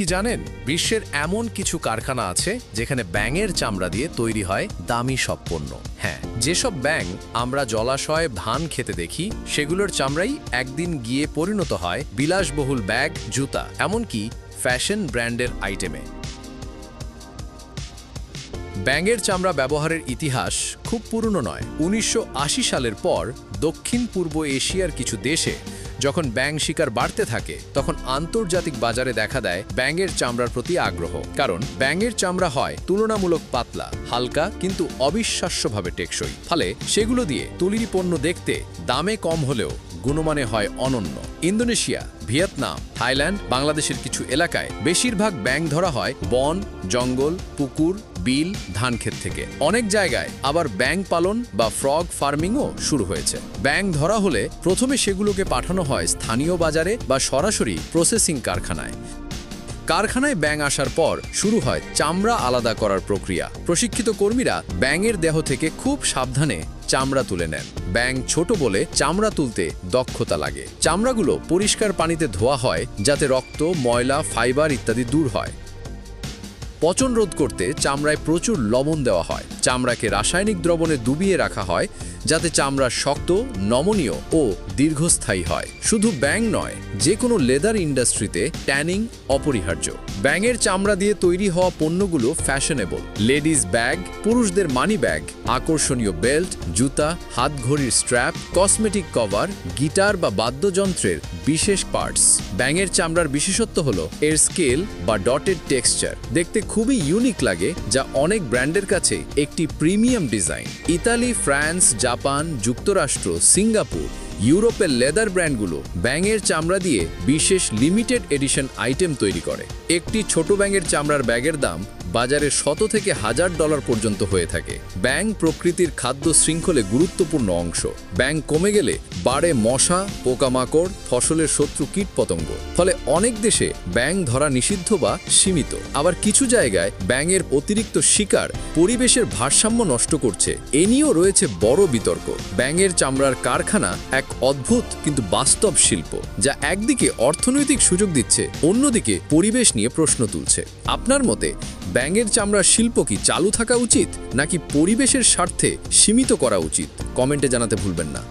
কি জানেন, বিশ্বের এমন কিছু কারখানা আছে যেখানে ব্যাঙের চামড়া দিয়ে তৈরি হয় দামি সব পণ্য। হ্যাঁ, যেসব ব্যাঙ আমরা জলাশয়ে ধান খেতে দেখি, সেগুলোর চামড়াই একদিন গিয়ে পরিণত হয় বিলাসবহুল ব্যাগ, জুতা, এমনকি ফ্যাশন ব্র্যান্ডের আইটেমে। ব্যাঙের চামড়া ব্যবহারের ইতিহাস খুব পুরনো নয়। ১৯৮০ সালের পর দক্ষিণ পূর্ব এশিয়ার কিছু দেশে যখন ব্যাঙ শিকার বাড়তে থাকে, তখন আন্তর্জাতিক বাজারে দেখা দেয় ব্যাঙের চামড়ার প্রতি আগ্রহ। কারণ ব্যাঙের চামড়া হয় তুলনামূলক পাতলা, হালকা, কিন্তু অবিশ্বাস্যভাবে টেকসই। ফলে সেগুলো দিয়ে তৈরি পণ্য দেখতে দামে কম হলেও গুণমানে হয় অনন্য। ইন্দোনেশিয়া, ভিয়েতনাম, থাইল্যান্ড, বাংলাদেশের কিছু এলাকায় বেশিরভাগ ব্যাঙ ধরা হয় বন, জঙ্গল, পুকুর, বিল, ধানক্ষেত থেকে। অনেক জায়গায় আবার ব্যাঙ পালন বা ফ্রগ ফার্মিংও শুরু হয়েছে। ব্যাঙ ধরা হলে প্রথমে সেগুলোকে পাঠানো হয় স্থানীয় বাজারে বা সরাসরি প্রসেসিং কারখানায়। কারখানায় ব্যাঙ আসার পর শুরু হয় চামড়া আলাদা করার প্রক্রিয়া। প্রশিক্ষিত কর্মীরা ব্যাঙের দেহ থেকে খুব সাবধানে চামড়া তুলে নেন। ব্যাঙ ছোট বলে চামড়া তুলতে দক্ষতা লাগে। চামড়াগুলো পরিষ্কার পানিতে ধোয়া হয় যাতে রক্ত, ময়লা, ফাইবার ইত্যাদি দূর হয়। পচন রোধ করতে চামড়ায় প্রচুর লবণ দেওয়া হয়। চামড়াকে রাসায়নিক দ্রবণে ডুবিয়ে রাখা হয় যাতে চামড়া শক্ত, নমনীয় ও দীর্ঘস্থায়ী হয়। শুধু ব্যাঙ নয়, যে কোনো লেদার ইন্ডাস্ট্রিতে ট্যানিং অপরিহার্য। ব্যাঙের চামড়া দিয়ে তৈরি হওয়া পণ্যগুলো ফ্যাশনেবল। লেডিজ ব্যাগ, পুরুষদের মানি ব্যাগ, আকর্ষণীয় বেল্ট, জুতা, হাতঘড়ির স্ট্র্যাপ, কসমেটিক কভার, গিটার বা বাদ্যযন্ত্রের বিশেষ পার্টস। ব্যাঙের চামড়ার বিশেষত্ব হলো এর স্কেল বা ডটেড টেক্সচার। দেখতে খুবই ইউনিক লাগে, যা অনেক ব্র্যান্ডের কাছে একটি premium design. Italy, France, Japan, যুক্তরাষ্ট্র, সিঙ্গাপুর, ইউরোপের লেদার ব্র্যান্ডগুলো ব্যাঙের চামড়া দিয়ে বিশেষ লিমিটেড এডিশন আইটেম তৈরি করে। একটি ছোট ব্যাঙের চামড়ার ব্যাগের দাম বাজারে $100 থেকে $1000 পর্যন্ত হয়ে থাকে। ব্যাঙ প্রকৃতির খাদ্য শৃঙ্খলে গুরুত্বপূর্ণ অংশ। ব্যাঙ কমে গেলে বাড়ে মশা, পোকামাকড়, ফসলের শত্রু কীটপতঙ্গ। ফলে অনেক দেশে ব্যাঙ ধরা নিষিদ্ধ বা সীমিত। আবার কিছু জায়গায় ব্যাঙের অতিরিক্ত শিকার পরিবেশের ভারসাম্য নষ্ট করছে। এ নিয়েও রয়েছে বড় বিতর্ক। ব্যাঙের চামড়ার কারখানা এক অদ্ভুত কিন্তু বাস্তব শিল্প, যা একদিকে অর্থনৈতিক সুযোগ দিচ্ছে, অন্যদিকে পরিবেশ নিয়ে প্রশ্ন তুলছে। আপনার মতে ব্যাঙের চামড়ার শিল্প কি চালু থাকা উচিত, নাকি পরিবেশের স্বার্থে সীমিত করা উচিত? কমেন্টে জানাতে ভুলবেন না।